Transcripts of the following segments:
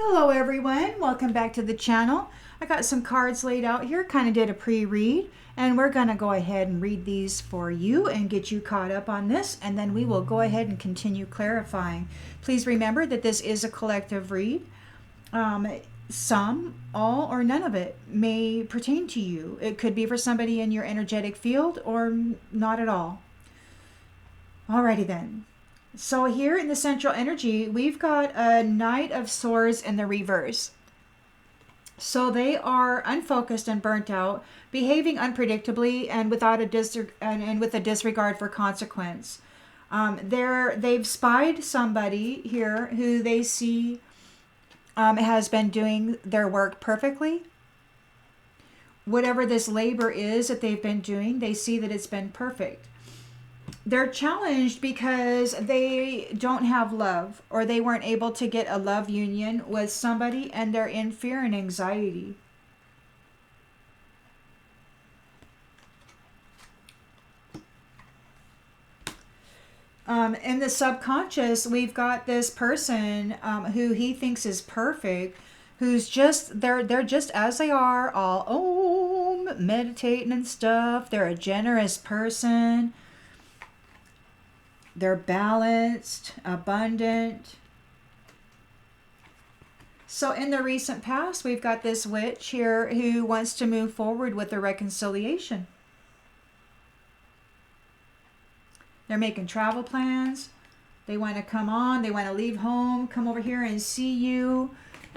Hello everyone, welcome back to the channel. I got some cards laid out here, kind of did a pre-read, and we're going to go ahead and read these for you and get you caught up on this, and then we will go ahead and continue clarifying. Please remember that this is a collective read. Some, all, or none of it may pertain to you. It could be for somebody in your energetic field or not at all. Alrighty then. So here in the central energy, we've got a Knight of Swords in the reverse. So they are unfocused and burnt out, behaving unpredictably and without and with a disregard for consequence. They've spied somebody here who they see has been doing their work perfectly. Whatever this labor is that they've been doing, they see that it's been perfect. They're challenged because they don't have love, or they weren't able to get a love union with somebody, and they're in fear and anxiety. In the subconscious, we've got this person who he thinks is perfect, who's just, they're just as they are, all meditating and stuff. They're a generous person. They're balanced, abundant. So in the recent past, we've got this witch here who wants to move forward with a reconciliation. They're making travel plans. They want to come on. They want to leave home, come over here and see you.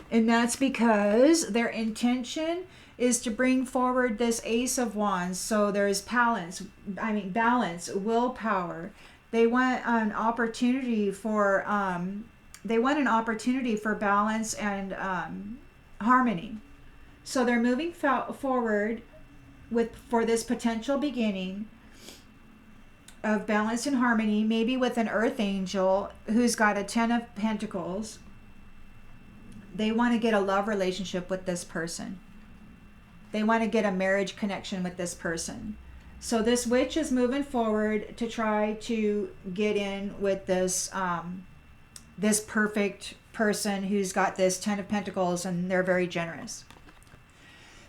And that's because their intention is to bring forward this Ace of Wands. So there's balance, willpower. They want an opportunity for balance and harmony. So they're moving forward for this potential beginning of balance and harmony, maybe with an earth angel who's got a 10 of Pentacles. They want to get a love relationship with this person. They want to get a marriage connection with this person. So this witch is moving forward to try to get in with this this perfect person who's got this 10 of Pentacles, and they're very generous.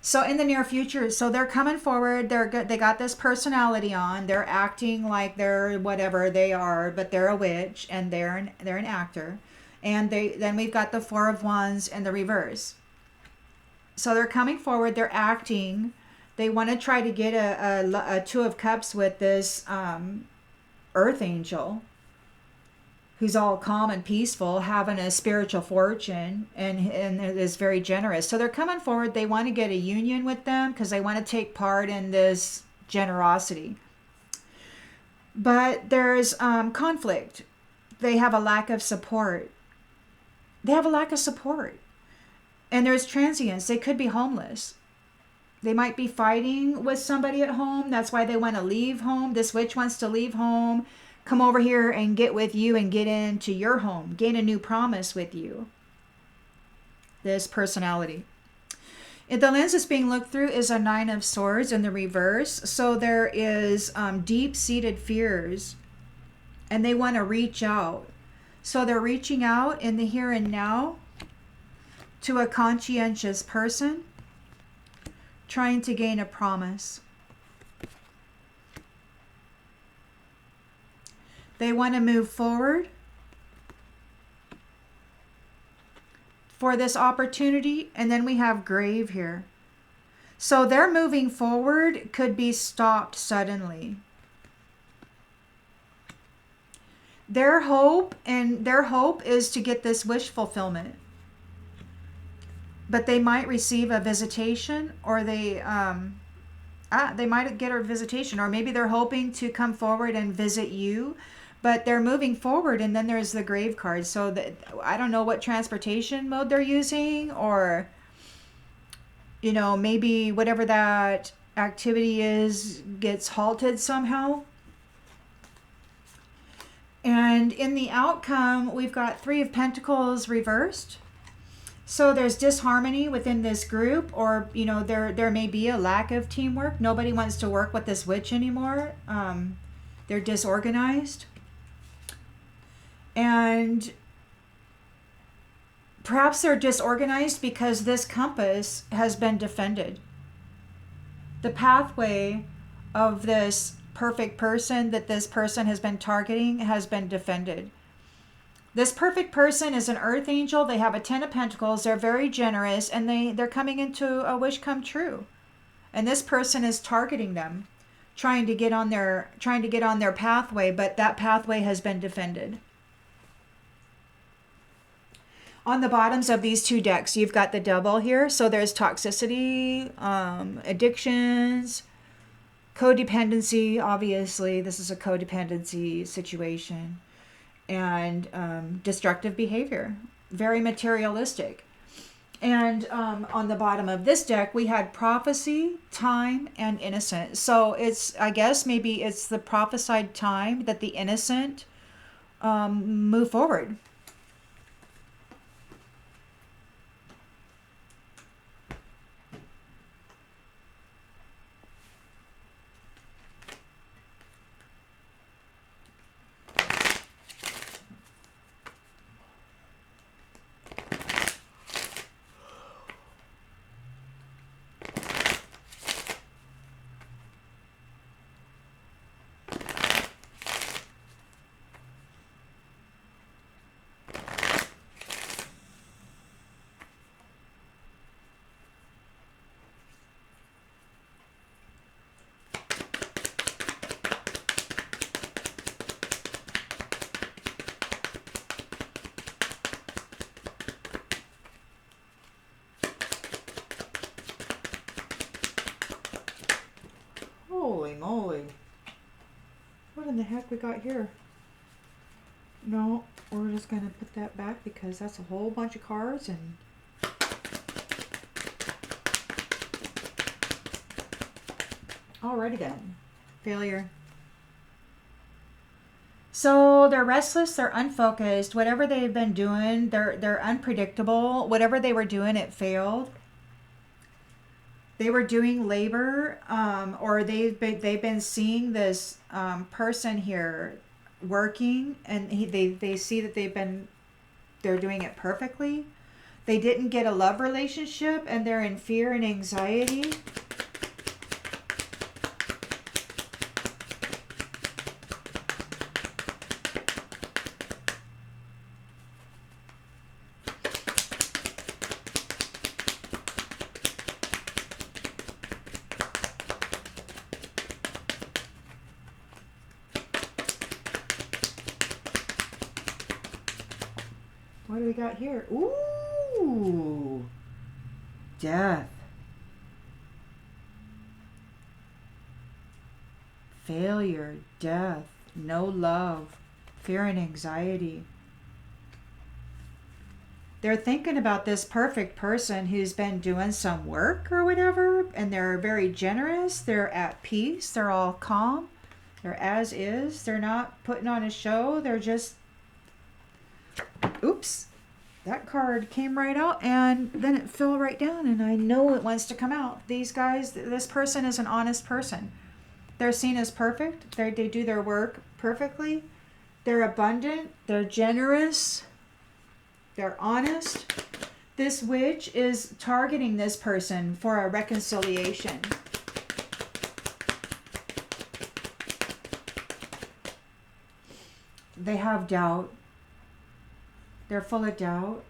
So in the near future, so they're coming forward. They're good. They got this personality on. They're acting like they're whatever they are, but they're a witch and they're an actor. And then we've got the Four of Wands in the reverse. So they're coming forward. They're acting. They want to try to get a Two of Cups with this earth angel who's all calm and peaceful, having a spiritual fortune, and is very generous. So they're coming forward. They want to get a union with them because they want to take part in this generosity. But there's conflict. They have a lack of support. And there's transience. They could be homeless. They might be fighting with somebody at home. That's why they want to leave home. This witch wants to leave home, come over here and get with you and get into your home, gain a new promise with you. This personality. And the lens that's being looked through is a Nine of Swords in the reverse. So there is deep-seated fears, and they want to reach out. So they're reaching out in the here and now to a conscientious person, trying to gain a promise. They want to move forward for this opportunity. And then we have Grave here. So their moving forward could be stopped suddenly. Their hope is to get this wish fulfillment. But they might receive a visitation, or they might get a visitation, or maybe they're hoping to come forward and visit you, but they're moving forward. And then there's the Grave card. So I don't know what transportation mode they're using, or, you know, maybe whatever that activity is gets halted somehow. And in the outcome, we've got Three of Pentacles reversed. So there's disharmony within this group, or, you know, there may be a lack of teamwork. Nobody wants to work with this witch anymore. They're disorganized. And Perhaps they're disorganized because this compass has been defended. The pathway of this perfect person that this person has been targeting has been defended. This perfect person is an earth angel. They have a 10 of Pentacles. They're very generous, and they're coming into a wish come true. And this person is targeting them, trying to get on their pathway, but that pathway has been defended. On the bottoms of these two decks, you've got the Devil here. So there's toxicity, addictions, codependency. Obviously, this is a codependency situation. And destructive behavior. Very materialistic. And on the bottom of this deck, we had prophecy, time, and innocent. So I guess maybe it's the prophesied time that the innocent move forward. Holy moly. What in the heck we got here? No, we're just going to put that back because that's a whole bunch of cards and... Alrighty then. Failure. So they're restless, they're unfocused. Whatever they've been doing, they're unpredictable. Whatever they were doing, it failed. They were doing labor, or they've been seeing this person here working, and they see that they're doing it perfectly. They didn't get a love relationship, and they're in fear and anxiety. What do we got here? Ooh, death, failure, death, no love, fear and anxiety. They're thinking about this perfect person who's been doing some work or whatever, and they're very generous, they're at peace, they're all calm, they're as is, they're not putting on a show, they're just... Oops, that card came right out and then it fell right down, and I know it wants to come out. These guys, this person is an honest person. They're seen as perfect. They do their work perfectly. They're abundant. They're generous. They're honest. This witch is targeting this person for a reconciliation. They have doubt. They're full of doubt.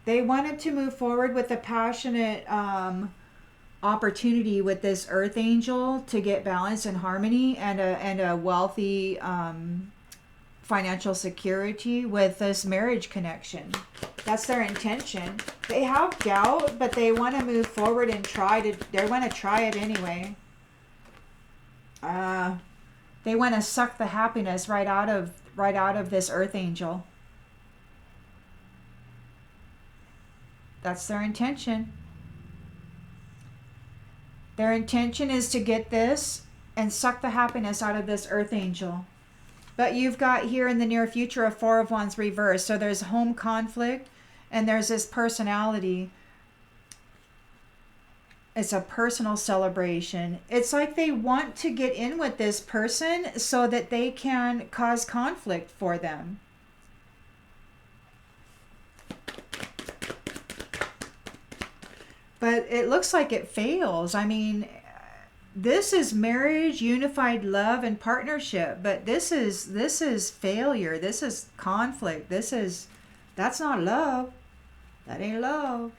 They wanted to move forward with a passionate opportunity with this earth angel to get balance and harmony and a wealthy financial security with this marriage connection. That's their intention. They have doubt, but they want to move forward and they want to try it anyway. They want to suck the happiness right out of this earth angel. That's their intention. Their intention is to get this and suck the happiness out of this earth angel. But you've got here in the near future a Four of Wands reversed. So there's home conflict and there's this personality. It's a personal celebration. It's like they want to get in with this person so that they can cause conflict for them. but it looks like it fails. I mean, this is marriage, unified love, and partnership, but this is failure. This is conflict. That's not love. That ain't love.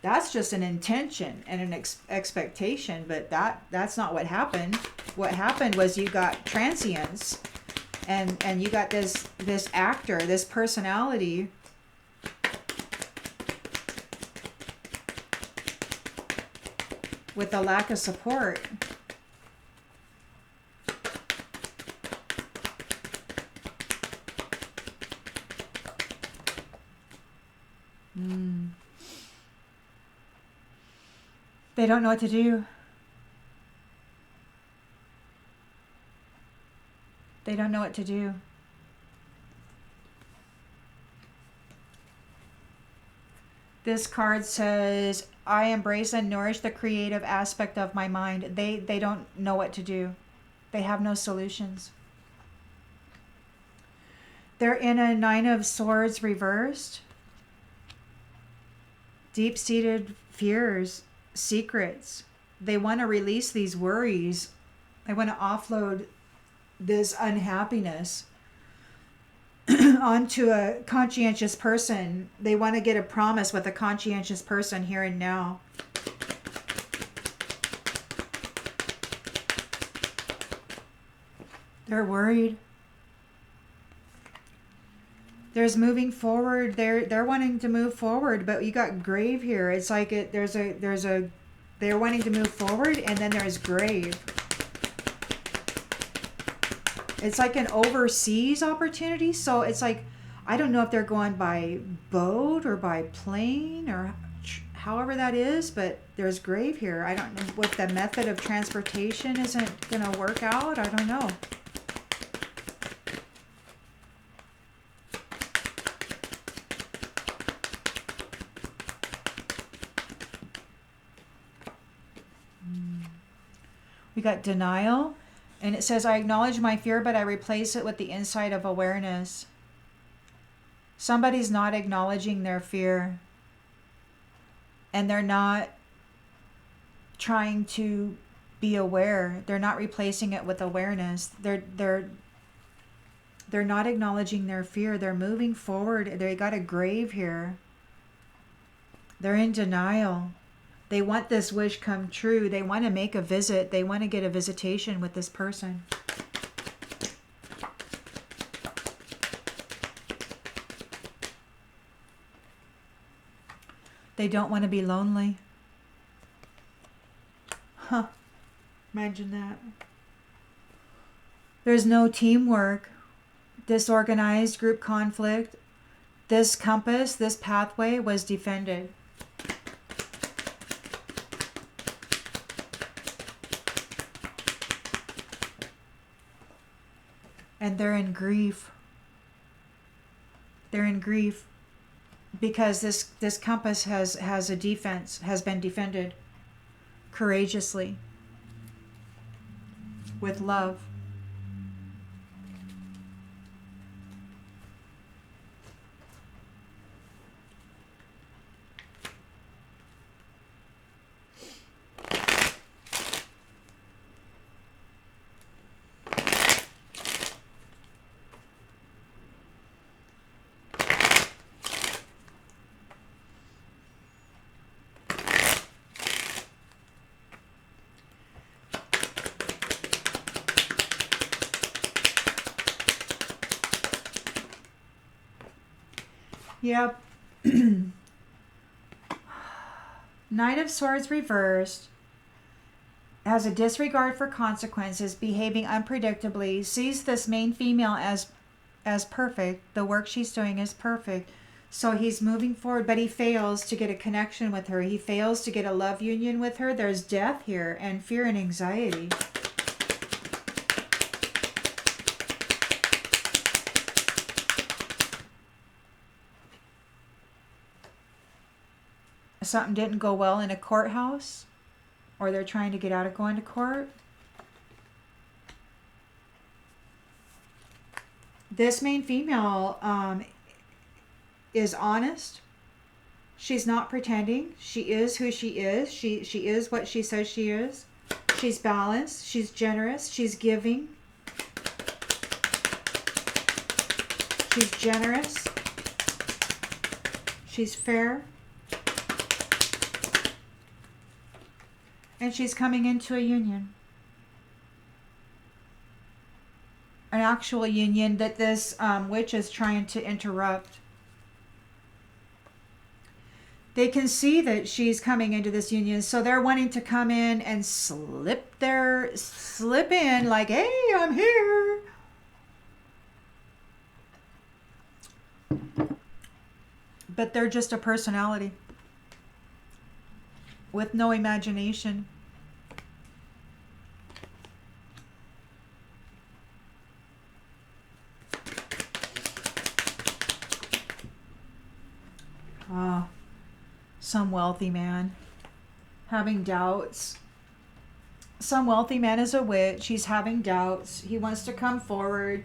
That's just an intention and an expectation, but that's not what happened. What happened was you got transience, and you got this actor, this personality with a lack of support. They don't know what to do. They don't know what to do. This card says, I embrace and nourish the creative aspect of my mind. They don't know what to do. They have no solutions. They're in a Nine of Swords reversed. Deep-seated fears, secrets. They want to release these worries. They want to offload this unhappiness onto a conscientious person. They want to get a promise with a conscientious person here and now. They're worried. There's moving forward. They're wanting to move forward, but you got grave here. It's like they're wanting to move forward, and then there's grave. It's like an overseas opportunity. So it's like, I don't know if they're going by boat or by plane or however that is, but there's grave here. I don't know what the method of transportation isn't going to work out. I don't know. We got denial. And it says, I acknowledge my fear, but I replace it with the insight of awareness. Somebody's not acknowledging their fear. And they're not trying to be aware. They're not replacing it with awareness. They're not acknowledging their fear. They're moving forward. They got a grave here. They're in denial. They want this wish come true. They want to make a visit. They want to get a visitation with this person. They don't want to be lonely. Huh. Imagine that. There's no teamwork. Disorganized group conflict. This compass, this pathway was defended. And they're in grief. They're in grief because this compass has a defense, has been defended courageously with love. Yep. Knight of Swords reversed has a disregard for consequences, behaving unpredictably, sees this main female as perfect. The work she's doing is perfect. So he's moving forward, but he fails to get a connection with her. He fails to get a love union with her. There's death here and fear and anxiety. Something didn't go well in a courthouse, or they're trying to get out of going to court. This main female is honest. She's not pretending. She is who she is. She is what she says she is. She's balanced. She's generous. She's giving. She's generous. She's fair. And she's coming into a union. An actual union that this witch is trying to interrupt. They can see that she's coming into this union, so they're wanting to come in and slip in like, hey, I'm here. But they're just a personality with no imagination. Some wealthy man having doubts. Some wealthy man is a witch. He's having doubts. He wants to come forward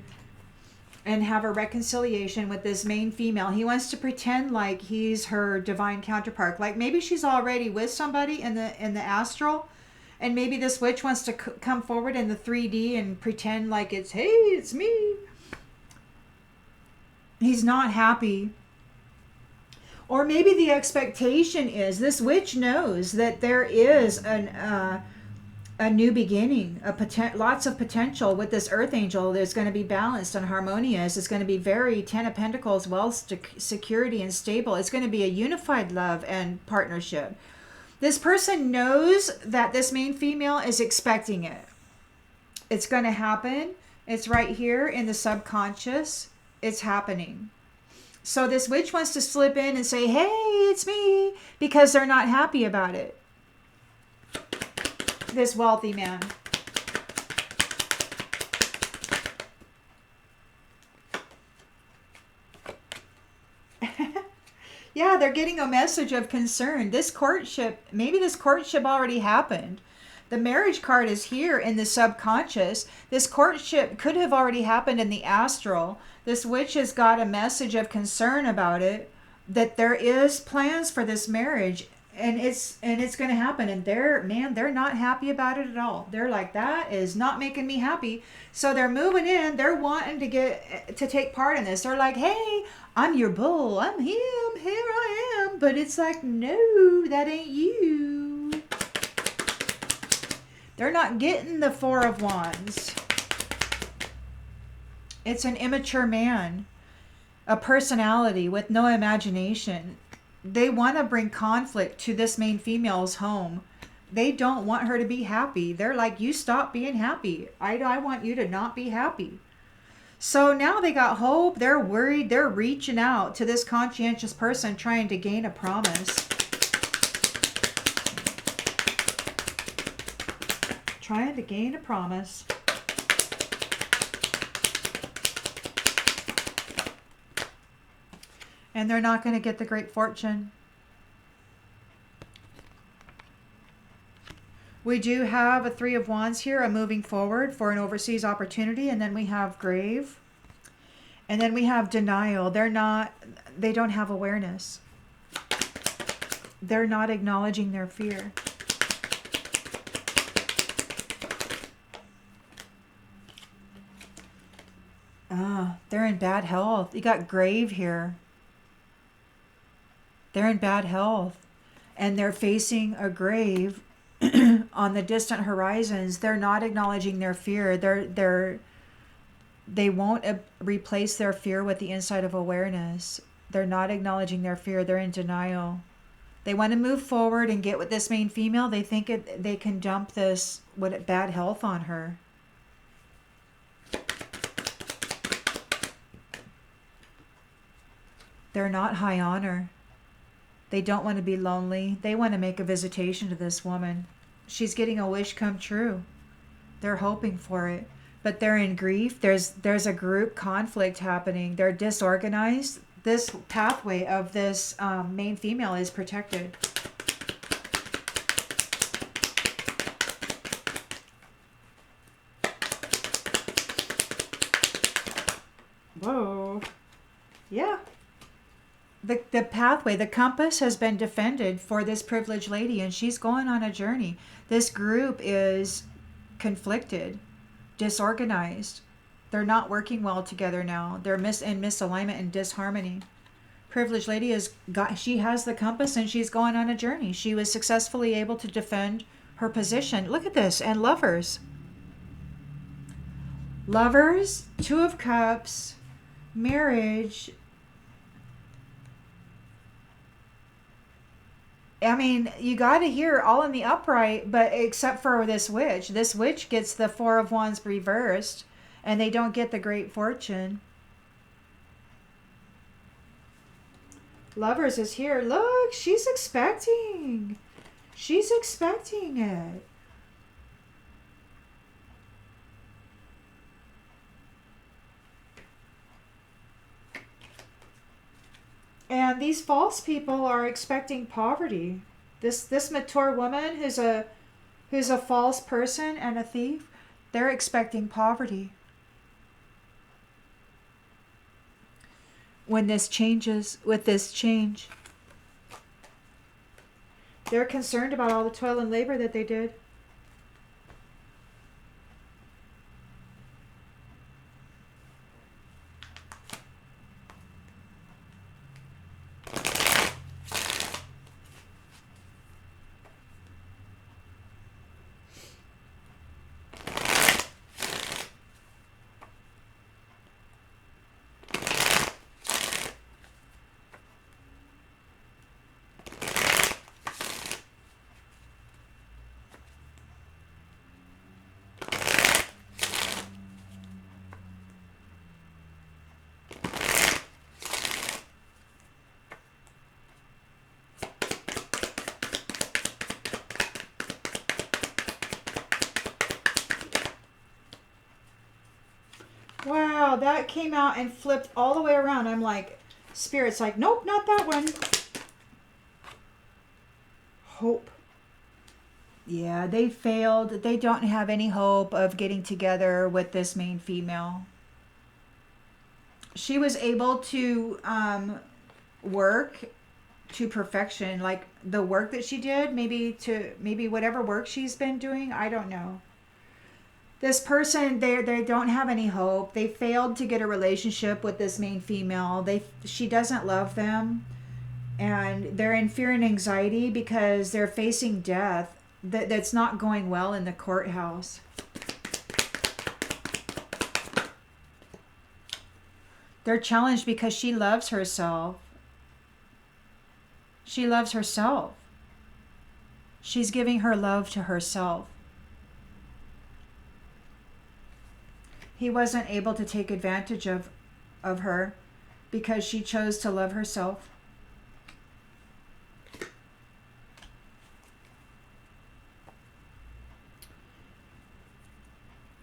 and have a reconciliation with this main female. He wants to pretend like he's her divine counterpart. Like maybe she's already with somebody in the astral, and maybe this witch wants to come forward in the 3D and pretend like it's, hey, it's me. He's not happy. Or maybe the expectation is this witch knows that there is a new beginning, lots of potential with this earth angel that's going to be balanced and harmonious. It's going to be very 10 of Pentacles, wealth, security, and stable. It's going to be a unified love and partnership. This person knows that this main female is expecting it. It's going to happen. It's right here in the subconscious. It's happening. So this witch wants to slip in and say, hey, it's me, because they're not happy about it. This wealthy man. Yeah, they're getting a message of concern. This courtship, maybe this courtship already happened. The marriage card is here in the subconscious. This courtship could have already happened in the astral. This witch has got a message of concern about it, that there is plans for this marriage, and it's going to happen. And they're not happy about it at all. They're like, that is not making me happy. So they're moving in. They're wanting to take part in this. They're like, hey, I'm your bull. I'm him. Here I am. But it's like, no, that ain't you. They're not getting the 4 of Wands. It's an immature man, a personality with no imagination. They want to bring conflict to this main female's home. They don't want her to be happy. They're like, you stop being happy. I want you to not be happy. So now they got hope. They're worried. They're reaching out to this conscientious person trying to gain a promise. Trying to gain a promise. And they're not going to get the great fortune. We do have a 3 of Wands here, a moving forward for an overseas opportunity. And then we have grave. And then we have denial. They don't have awareness. They're not acknowledging their fear. They're in bad health. You got grave here. They're in bad health. And they're facing a grave on the distant horizons. They're not acknowledging their fear. They won't replace their fear with the insight of awareness. They're not acknowledging their fear. They're in denial. They want to move forward and get with this main female. They think they can dump this bad health on her. They're not high honor. They don't want to be lonely. They want to make a visitation to this woman. She's getting a wish come true. They're hoping for it. But they're in grief. There's a group conflict happening. They're disorganized. This pathway of this main female is protected. Whoa. Yeah. the pathway, the compass has been defended for this privileged lady, and she's going on a journey. This group is conflicted, disorganized. They're not working well together now. They're in misalignment and disharmony. Privileged lady she has the compass and she's going on a journey. She was successfully able to defend her position. Look at this. And lovers. Lovers, Two of Cups, marriage. I mean, you got to hear all in the upright, but except for this witch. This witch gets the Four of Wands reversed, and they don't get the great fortune. Lovers is here. Look, she's expecting. She's expecting it. And these false people are expecting poverty. This mature woman who's a false person and a thief, they're expecting poverty. When this changes, with this change, they're concerned about all the toil and labor that they did. Wow, that came out and flipped all the way around. I'm like, Spirit's like, nope, not that one. Hope. Yeah, they failed. They don't have any hope of getting together with this main female. She was able to work to perfection, like the work that she did, maybe whatever work she's been doing, I don't know. This person, they don't have any hope. They failed to get a relationship with this main female. She doesn't love them, and they're in fear and anxiety because they're facing death. That's not going well in the courthouse. They're challenged because she loves herself. She loves herself. She's giving her love to herself. He wasn't able to take advantage of her because she chose to love herself.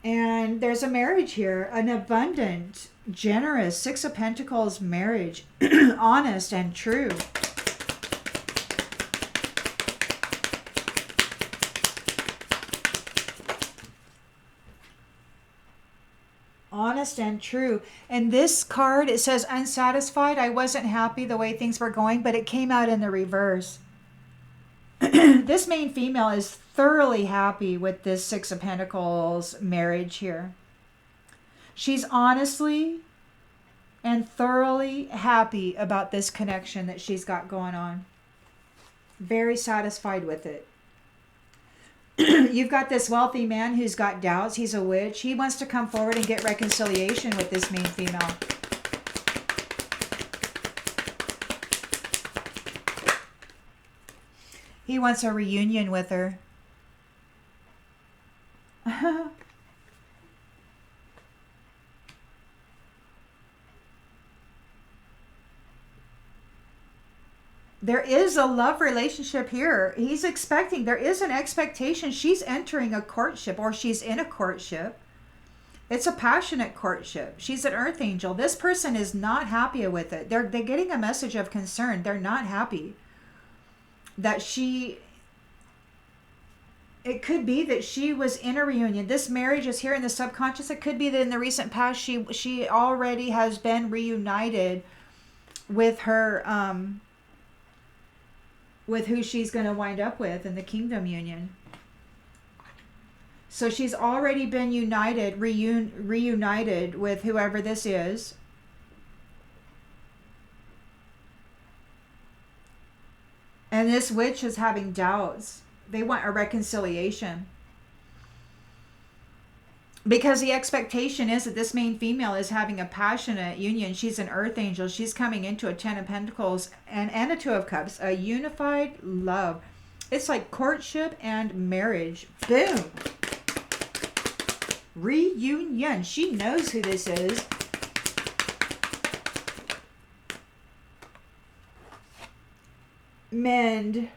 And there's a marriage here, an abundant, generous, Six of Pentacles marriage, honest and true. Honest and true. And this card, it says unsatisfied. I wasn't happy the way things were going, but it came out in the reverse. This main female is thoroughly happy with this Six of Pentacles marriage here. She's honestly and thoroughly happy about this connection that she's got going on. Very satisfied with it. You've got this wealthy man who's got doubts. He's a witch. He wants to come forward and get reconciliation with this main female. He wants a reunion with her. There is a love relationship here. He's expecting, there is an expectation. She's entering a courtship, or she's in a courtship. It's a passionate courtship. She's an earth angel. This person is not happy with it. They're getting a message of concern. They're not happy. It could be that she was in a reunion. This marriage is here in the subconscious. It could be that in the recent past she already has been reunited with her, with who she's going to wind up with in the kingdom union. So she's already been reunited with whoever this is. And this witch is having doubts. They want a reconciliation. Because the expectation is that this main female is having a passionate union. She's an earth angel. She's coming into a 10 of Pentacles and a 2 of Cups. A unified love. It's like courtship and marriage. Boom. Reunion. She knows who this is. Mend.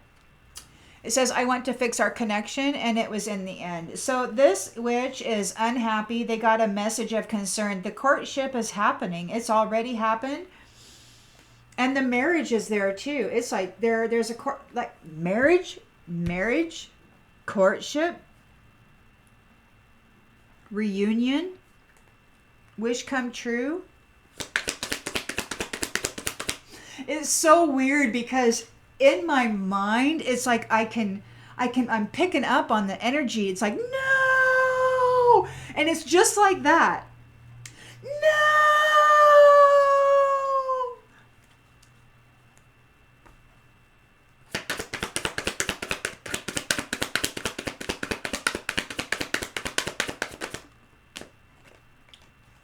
It says, I want to fix our connection, and it was in the end. So this witch is unhappy. They got a message of concern. The courtship is happening. It's already happened. And the marriage is there too. It's like there's a marriage, courtship, reunion, wish come true. It's so weird because in my mind, it's like I'm picking up on the energy. It's like, no! And it's just like that. No!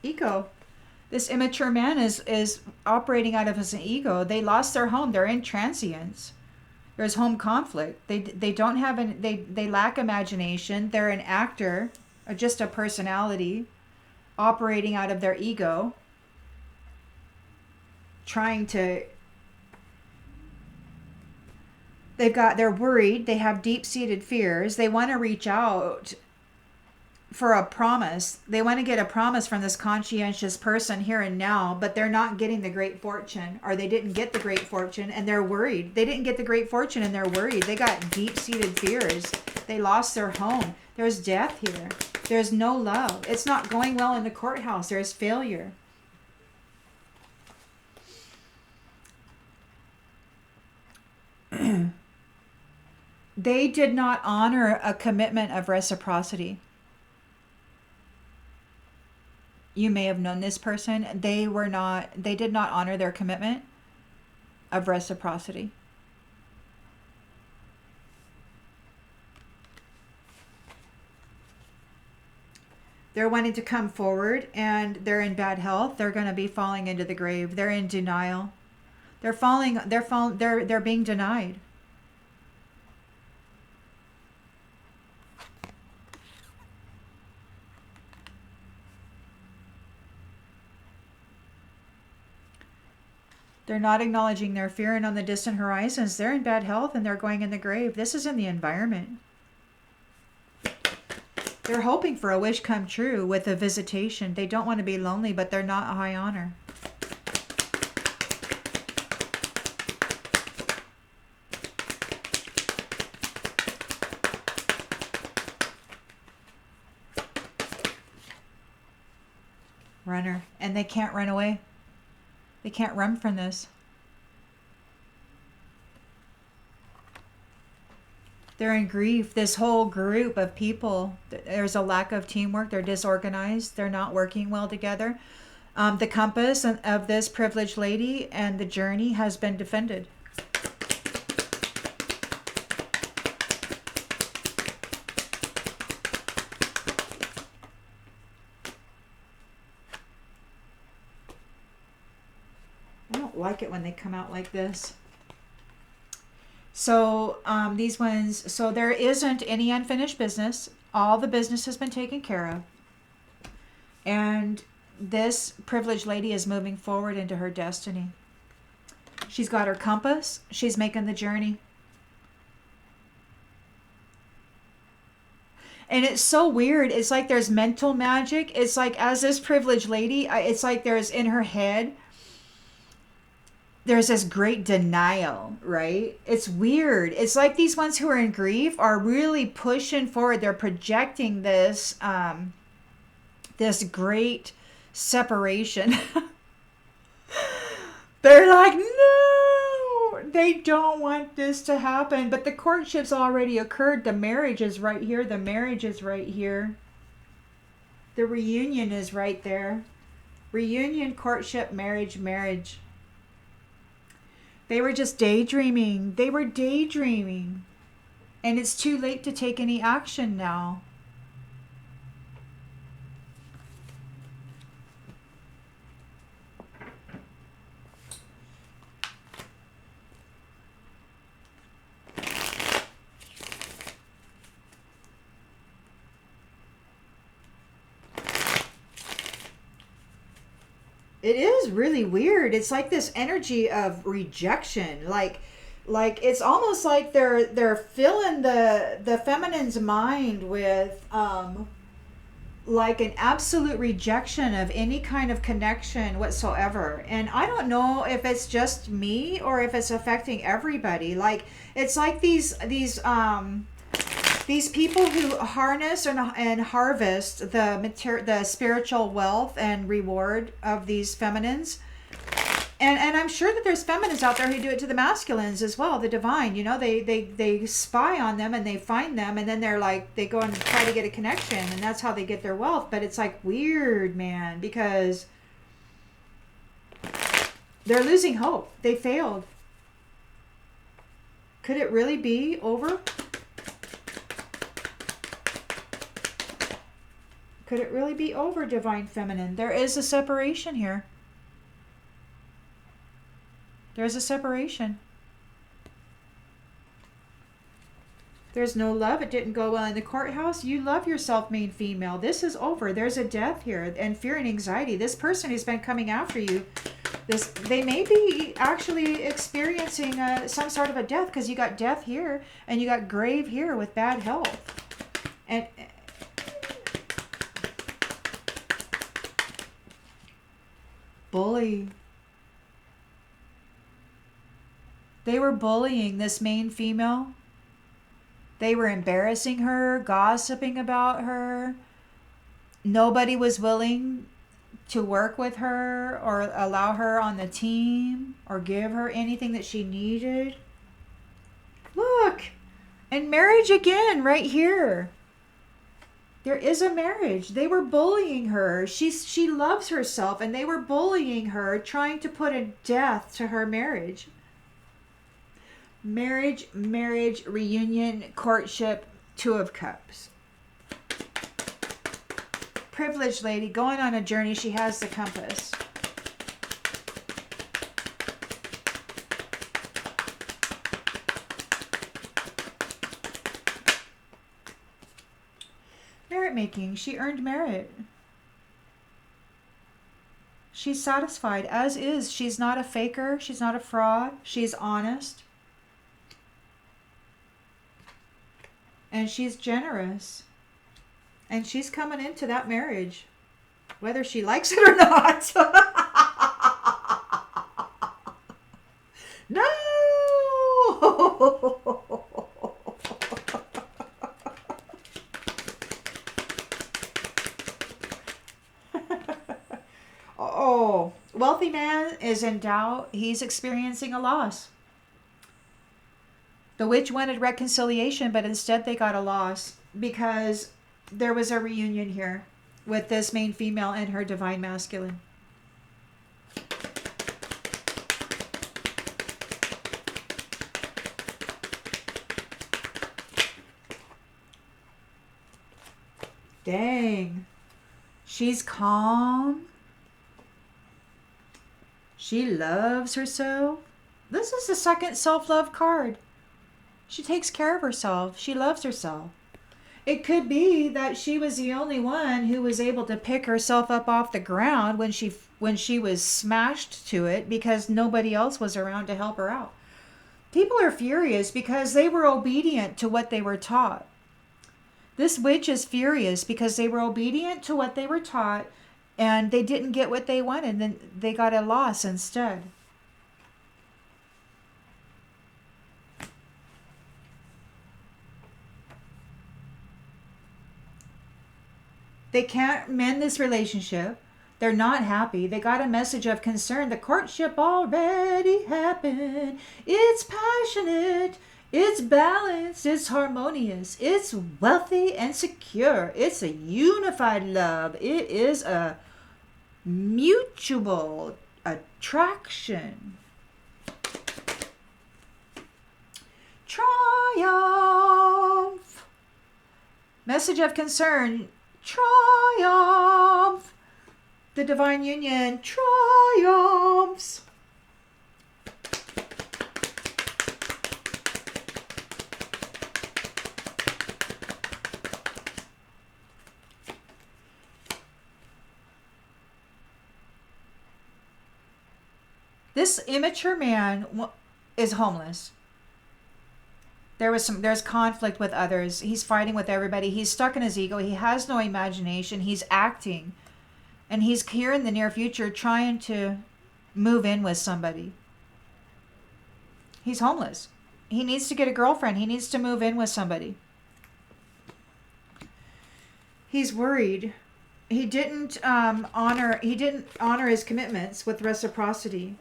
Ego. This immature man is operating out of his ego. They lost their home. They're in transience. There's home conflict. They don't have they lack imagination. They're an actor, or just a personality, operating out of their ego. They're worried. They have deep-seated fears. They want to reach out for a promise. They want to get a promise from this conscientious person here and now, but they're not getting the great fortune, or they didn't get the great fortune and they're worried. They didn't get the great fortune and they're worried. They got deep-seated fears. They lost their home. There's death here. There's no love. It's not going well in the courthouse. There's failure. They did not honor a commitment of reciprocity. You may have known this person. They did not honor their commitment of reciprocity. They're wanting to come forward and they're in bad health. They're going to be falling into the grave. They're in denial. They're being denied. They're not acknowledging their fear, and on the distant horizons, they're in bad health and they're going in the grave. This is in the environment. They're hoping for a wish come true with a visitation. They don't want to be lonely, but they're not high honor. Runner. And they can't run away. They can't run from this. They're in grief. This whole group of people, there's a lack of teamwork. They're disorganized. They're not working well together. The compass of this privileged lady and the journey has been defended. I don't like it when they come out like this. So these ones, so there isn't any unfinished business. All the business has been taken care of. And this privileged lady is moving forward into her destiny. She's got her compass. She's making the journey. And it's so weird. It's like there's mental magic. It's like as this privileged lady, it's like there's in her head, there's this great denial, right? It's weird. It's like these ones who are in grief are really pushing forward. They're projecting this, this great separation. They're like, no, they don't want this to happen. But the courtship's already occurred. The marriage is right here. The marriage is right here. The reunion is right there. Reunion, courtship, marriage, marriage. They were just daydreaming. They were daydreaming. And it's too late to take any action now. It is really weird. It's like this energy of rejection. Like it's almost like they're filling the feminine's mind with like an absolute rejection of any kind of connection whatsoever. And I don't know if it's just me or if it's affecting everybody. Like it's like these people who harness and harvest the spiritual wealth and reward of these feminines. And I'm sure that there's feminines out there who do it to the masculines as well, the divine. You know, they spy on them and they find them, and then they're like, they go and try to get a connection, and that's how they get their wealth. But it's like weird, man, because they're losing hope. They failed. Could it really be over? Could it really be over, divine feminine? There is a separation here. There's a separation. There's no love. It didn't go well in the courthouse. You love yourself, main female. This is over. There's a death here, and fear and anxiety. This person who's been coming after you, they may be actually experiencing some sort of a death, because you got death here and you got grave here with bad health. And bully. They were bullying this main female. They were embarrassing her, gossiping about her. Nobody was willing to work with her or allow her on the team or give her anything that she needed. Look, and marriage again right here. There is a marriage. They were bullying her. She loves herself, and they were bullying her, trying to put a death to her marriage. Marriage, reunion, courtship, Two of Cups. Privileged lady going on a journey. She has the compass. Merit making. She earned merit. She's satisfied as is. She's not a faker. She's not a fraud. She's honest. And she's generous. And she's coming into that marriage, whether she likes it or not. No! Oh, wealthy man is in doubt. He's experiencing a loss. The witch wanted reconciliation, but instead they got a loss because there was a reunion here with this main female and her divine masculine. Dang. She's calm. She loves herself. This is the second self-love card. She takes care of herself. She loves herself. It could be that she was the only one who was able to pick herself up off the ground when she was smashed to it, because nobody else was around to help her out. People are furious because they were obedient to what they were taught. This witch is furious because they were obedient to what they were taught, and they didn't get what they wanted, and then they got a loss instead. They can't mend this relationship. They're not happy. They got a message of concern. The courtship already happened. It's passionate. It's balanced. It's harmonious. It's wealthy and secure. It's a unified love. It is a mutual attraction. Triumph. Message of concern. Triumph. The divine union triumphs. This immature man is homeless. There's conflict with others. He's fighting with everybody. He's stuck in his ego. He has no imagination. He's acting. And he's here in the near future trying to move in with somebody. He's homeless. He needs to get a girlfriend. He needs to move in with somebody. He's worried. He didn't honor his commitments with reciprocity.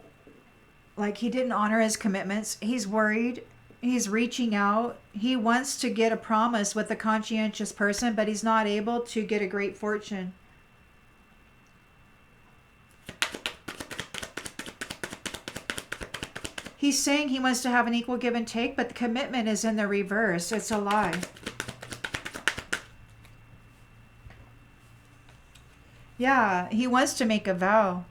Like, he didn't honor his commitments. He's worried. He's reaching out. He wants to get a promise with a conscientious person, but he's not able to get a great fortune. He's saying he wants to have an equal give and take, but the commitment is in the reverse. It's a lie. Yeah, he wants to make a vow.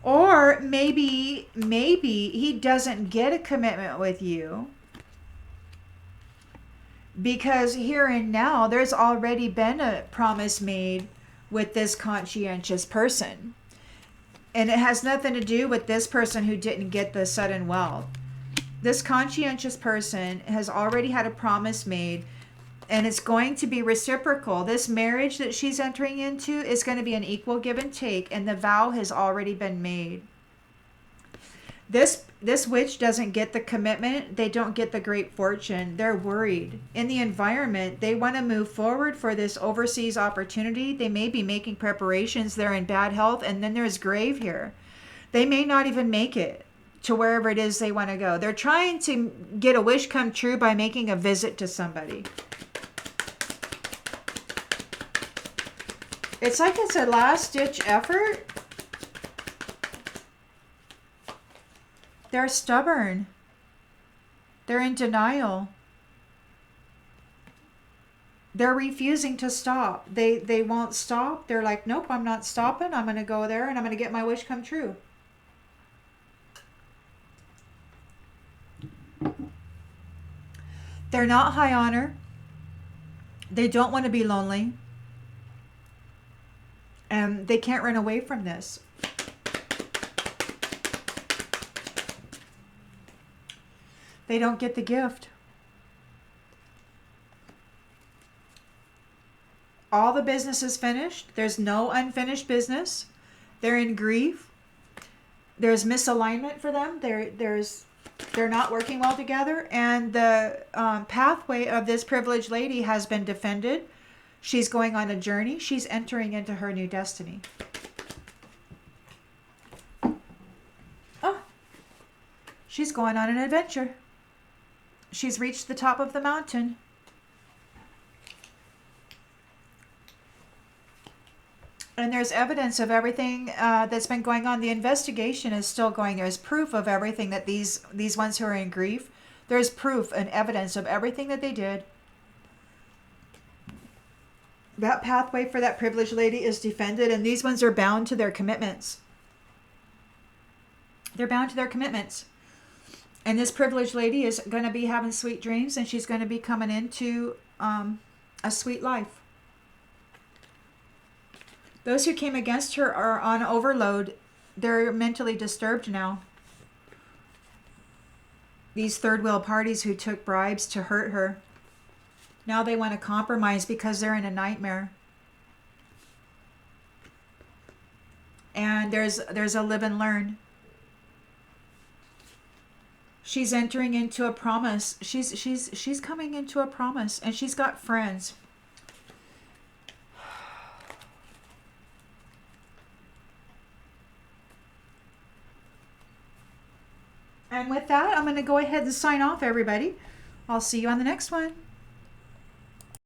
Or maybe he doesn't get a commitment with you because here and now there's already been a promise made with this conscientious person. And it has nothing to do with this person who didn't get the sudden wealth. This conscientious person has already had a promise made, and it's going to be reciprocal. This marriage that she's entering into is going to be an equal give and take, and the vow has already been made. This witch doesn't get the commitment. They don't get the great fortune. They're worried. In the environment, they want to move forward for this overseas opportunity. They may be making preparations. They're in bad health, and then there's grave here. They may not even make it to wherever it is they want to go. They're trying to get a wish come true by making a visit to somebody. It's like it's a last-ditch effort. They're stubborn. They're in denial. They're refusing to stop. They won't stop. They're like, nope, I'm not stopping. I'm going to go there and I'm going to get my wish come true. They're not high honor. They don't want to be lonely. And they can't run away from this. They don't get the gift. All the business is finished. There's no unfinished business. They're in grief. There's misalignment for them. They're not working well together. And the pathway of this privileged lady has been defended. She's going on a journey. She's entering into her new destiny. Oh, she's going on an adventure. She's reached the top of the mountain. And there's evidence of everything that's been going on. The investigation is still going. There's proof of everything that these ones who are in grief, there's proof and evidence of everything that they did. That pathway for that privileged lady is defended, and these ones are bound to their commitments. They're bound to their commitments. And this privileged lady is going to be having sweet dreams, and she's going to be coming into a sweet life. Those who came against her are on overload. They're mentally disturbed now. These third wheel parties who took bribes to hurt her. Now they want to compromise because they're in a nightmare. And there's a live and learn. She's entering into a promise. She's coming into a promise, and she's got friends. And with that, I'm going to go ahead and sign off, everybody. I'll see you on the next one.